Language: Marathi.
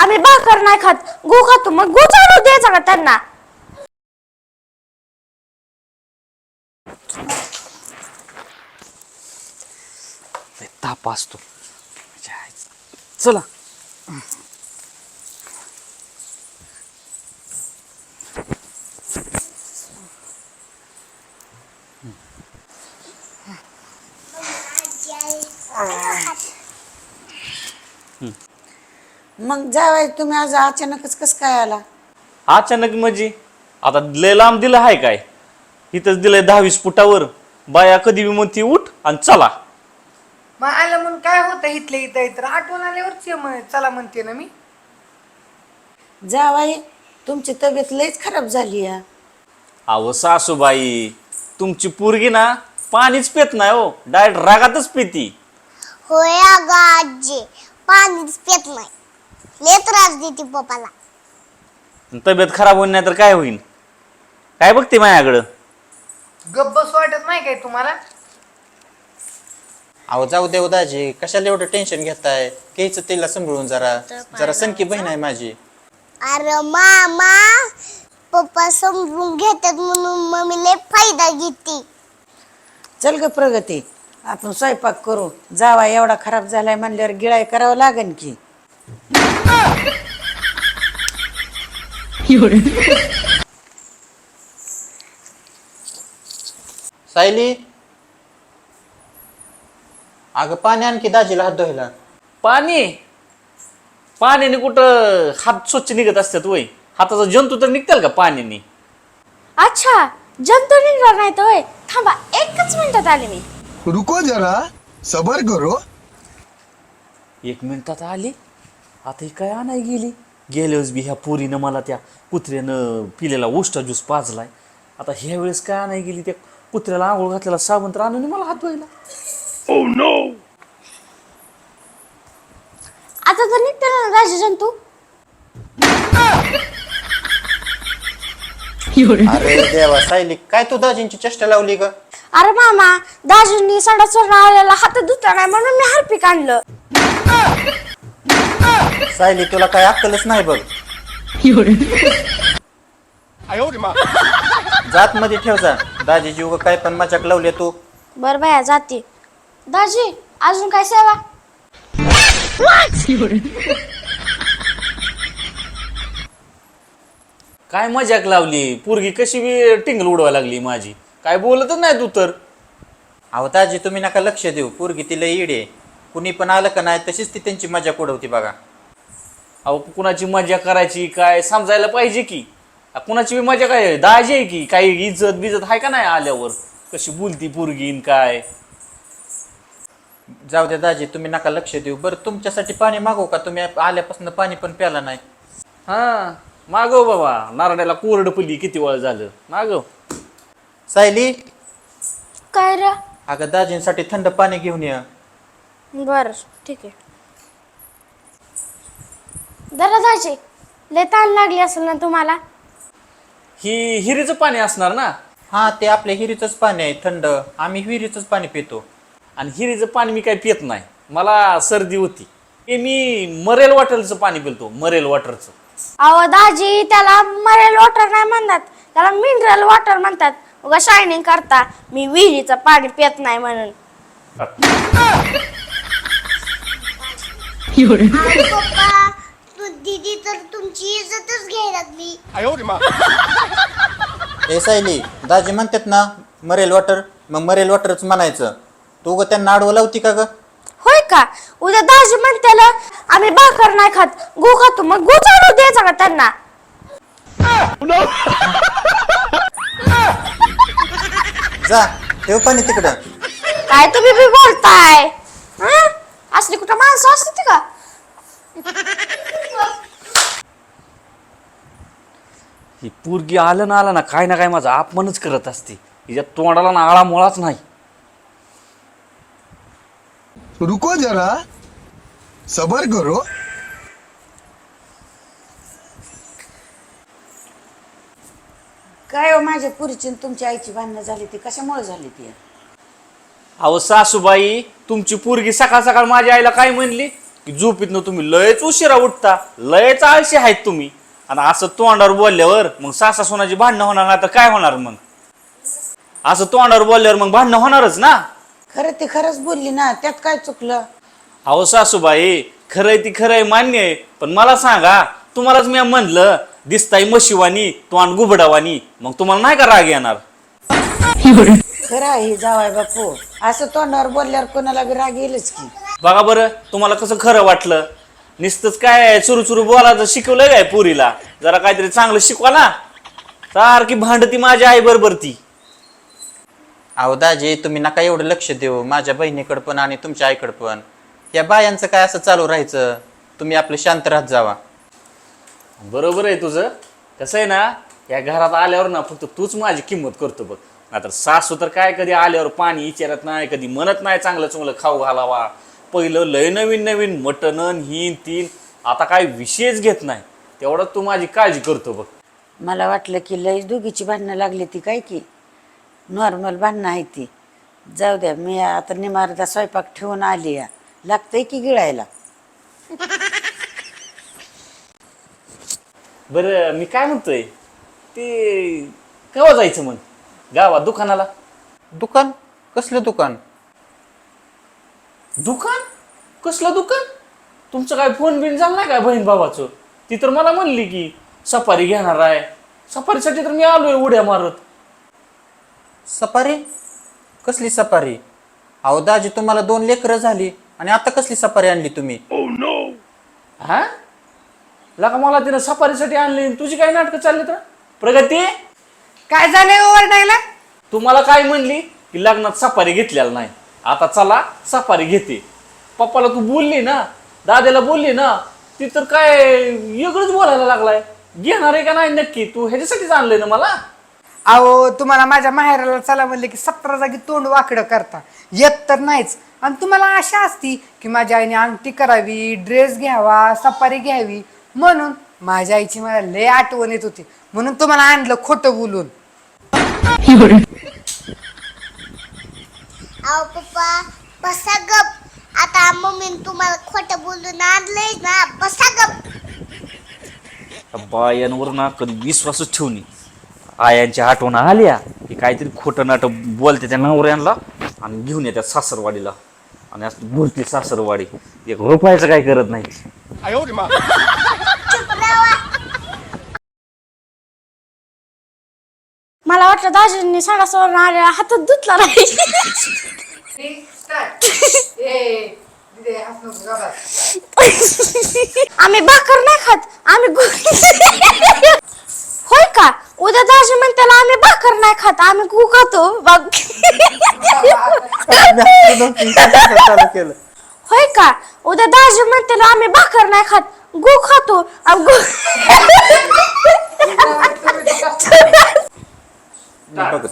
आम्ही भाकर नाही खात, गहू खातो. मग गहू चालू द्यायचा का त्यांना? ताप असतो. चला मग जावाय तुम्ही आज अचानकच कस काय आला? अचानक म्हणजे आता लय लांब दिलं आहे काय? इथंच दिलंय 10-20 फुटावर. बाया कधी बी म्हणती उठ आणि चला. मग आलं म्हणून काय होतं इथल्या इथं तर आठवण आल्यावरच चला म्हणते ना मी. जावाय तुमची तब्येत लयच खराब झाली या. अहो सासूबाई, तुमची पोरगी ना पाणीच पित नाही हो, डायरेक्ट रागातच पिती. होय अगं आजी, पाणीच पेत नाही, लय त्रास देते पप्पाला. तब्येत खराब होईल नाही तर काय होईल? काय बघते माझ्याकडं? गप्प बस वाटत नाही काय तुम्हाला? अहो जाऊ दे दाजी, कशाला एवढं टेन्शन घेताय? घ्यायचं तिला सांभाळून जरा जरा सनकी बहीण आहे माझी. अरे मामा, पप्पा समजून घेतात म्हणून मम्मी लय फायदा घेते. चल ग प्रगती, आपण स्वयंपाक करू. जावा एवढा खराब झालाय म्हणल्यावर गिळाय करावं लागेल की. सायली, अगं पाणी आणखी दाजीला हात धुवायला. पाणी पाण्याने कुठं हात स्वच्छ निघत असतात वय? हाताचा जंतू तर निघतील का पाण्याने? अच्छा, जंतू निघणार नाही तर होय. थांबा, एकच मिनिटात आले मी. रुको जरा, सबर करो. 1 मिनिटात आली. आता ही काय आणाय गेली? गेल्यावेळेस बी ह्या पोरीनं मला त्या कुत्र्यानं पिलेला उष्टा ज्यूस पाजलाय. आता ह्या वेळेस काय आणाय गेली? त्या कुत्र्याला आंघोळ घातलेला साबण तर आणून मला हात धुवायला. आता तर निघते ना राजे जंतू. अरे देवा सायली, काय तू दाजींची चेष्टा लावली ग? अरे मामा, दाजींनी संडासवरून आलेला हात धुतला नाही म्हणून मी हार्पिक आणलं. सायली, तुला काय अक्कलच नाही बघ. जात मध्ये ठेव जा. दाजी जीव काय पण मजाक लावले तू. बर बाया, जाते. दाजी, अजून काय सेवा? काय मजाक लावली? पोरगी कशी बी टिंगल उडवायला लागली माझी. काय बोलतच नाही तू तर. अहो दाजी, तुम्ही नका लक्ष देऊ. पोरगी तिला इडे, कुणी पण आलं का नाही तशीच ती त्यांची मजाक उडवते बघा. अहो कुणाची मजा करायची काय समजायला पाहिजे की. कुणाची बी मजा काय दाजी आहे की? काही इज्जत बिजत आहे का नाही? आल्यावर कशी बोलती पोरगीन काय? जाऊ दे दाजी, तुम्ही नका लक्ष देऊ. बरं तुमच्यासाठी पाणी मागवू का? तुम्ही आल्यापासून पाणी पण प्याला नाही. हा मागव बाबा, नारड्याला कोरड पडली किती वेळ झालं. मागव. सायली, काय रे? अगं दाजींसाठी थंड पाणी घेऊन ये. बर, ठीक आहे. जरा दाजी, लय ताण लागली असेल ना तुम्हाला? ही हिरीचं पाणी असणार ना? हा, ते आपल्या हिरीचंच पाणी आहे थंड. आम्ही विहिरीचंच पाणी पितो. आणि हिरीचं पाणी मी काय पित नाही, मला सर्दी होती. हे मी मरेल वॉटरचं पाणी पिलतो, मरेल वॉटरचं. अहो दाजी, त्याला मरेल वॉटर नाही म्हणतात, त्याला मिनरल वॉटर म्हणतात. उगा शायनिंग करता. मी विहिरीचं पाणी पित नाही म्हणून. पप्पा, तू दीदी तर तुमची इज्जतच घ्यायला लागली. ए सायली, दाजी म्हणतात ना मरेल वॉटर, मग मरेल वॉटरच म्हणायचं. तू ग त्यांना आडवं लावती का ग? होय का? उद्या दाजी म्हणते आम्ही भाकर नाही खात, गहू खातो. मग गहू चालू द्यायचा का त्यांना? जा ठेव पाणी तिकडं. काय तुम्ही बी बोलताय? हं? असली कुठं माणसं असते का? ही पोरगी आलं ना काय ना काय माझा अपमानच करत असते. हिच्या तोंडाला ना आळा मुळाच नाही. रुको जरा, सबर करो. काय हो माझ्या पुरीची तुमच्या आईची भांडणं झाली ती कशामुळे झाली ती? अहो सासूबाई, तुमची पोरगी सकाळ सकाळ माझ्या आईला काय म्हणली? की झोपीतनं तुम्ही लयच उशिरा उठता, लयच आळशी आहेत तुम्ही. आणि असं तोंडावर बोलल्यावर मग सासा सोनाची भांडणं होणार नाही तर काय होणार मग? असं तोंडावर बोलल्यावर मग भांडणं होणारच ना. खरं ती खरंच बोलली ना, त्यात काय चुकलं? अहो सासूबाई, खरंय ती खरंय मान्य आहे, पण मला सांगा, तुम्हालाच मी म्हणलं दिसताय म्हशीवानी तोंड गुबडावानी, मग तुम्हाला नाही का राग येणार? खरं आहे जावाय बापू, असं तोंडावर बोलल्यावर कोणाला बी राग येईलच की. बघा बरं, तुम्हाला कसं खरं वाटलं? नुसतंच काय सुरू बोलायचं शिकवलंय काय पुरीला? जरा काहीतरी चांगलं शिकवा ना. सारखी भांडती माझ्या आई बरोबर ती. अहो दाजी तुम्ही नका एवढं लक्ष देऊ, माझ्या बहिणीकडं पण आणि तुमच्या आईकडं पण. या बायांचं काय असं चालू राहायचं, तुम्ही आपलं शांत राहत जावा. बरोबर आहे तुझं. कसं आहे ना, या घरात आल्यावर ना फक्त तूच माझी किंमत करतो बघ. नाहीतर सासू तर काय कधी आल्यावर पाणी विचारत नाही, कधी म्हणत नाही चांगलं चांगलं खाऊ घालावा. पहिलं लय नवीन मटण हिन तीन, आता काय विषयच घेत नाही. तेवढं तू माझी काळजी करतो बघ. मला वाटलं की लई दोघीची भांडणं लागली ती काय की नॉर्मल भांडणं आहे ती. जाऊ द्या, मी आता निमारदा स्वयंपाक ठेवून आली या, लागतंय की गिळायला. बरं मी काय म्हणतोय, ते केव्हा जायचं मग गावात दुकानाला? दुकान? कसलं दुकान? दुकान? कसलं दुकान? तुमचं काय फोन बिन झालं नाही काय बहीण भावाचं? ती तर मला म्हणली की सफारी घेणार आहे. सफारीसाठी तर मी आलोय उड्या मारत. सफारी? कसली सफारी? अहो दाजी तुम्हाला 2 लेकरं झाली आणि आता कसली सफारी आणली तुम्ही? हा लका, मला तिनं सफारीसाठी आणली, तुझी काय नाटकं चालली तर? प्रगती, काय झालंय ओरडायला? तुम्हाला काय म्हणली की लग्नात सफारी घेतलेला नाही, आता चला सफारी घेते. पप्पाला तू बोलली ना, दादाला बोलली ना, ती तर काय वेगळंच बोलायला लागलाय. घेणार आहे का नाही नक्की? तू ह्याच्यासाठीच आणलंय ना मला? अहो तुम्हाला माझ्या माहेराला चला म्हणले की 17 जागी तोंड वाकडं करता, येत तर नाहीच. आणि तुम्हाला आशा असती की माझ्या आईने अंगठी करावी, ड्रेस घ्यावा, सफारी घ्यावी, म्हणून माझ्या आईची मला लय आठवण येत होती, म्हणून तुम्हाला आणलं खोटं बोलून. अहो पप्पा बसा गप. आता मम्मीने तुम्हाला खोटं बोलून आणलंय ना, बसा गप. बायांवर ना कधी विश्वासच ठेवणी. आयांच्या आठवण आल्या की काहीतरी खोटं नाटक बोलते त्या नवऱ्यांना आणि घेऊन येतात सासरवाडीला, आणि असं भरती सासरवाडी 1 रुपयाचं काय करत नाही. मला वाटलं दाजींनी सणासवर आल्या हातात धुतला नाही. आम्ही भाकर नाही खात, आम्ही होय का? उद्या दाजी म्हणते आम्ही भाकर नाही खात, आम्ही गु खातो. चालू केलं. होय का? उद्या दाजी म्हणते आम्ही भाकर नाही खात, गु खातो. बघत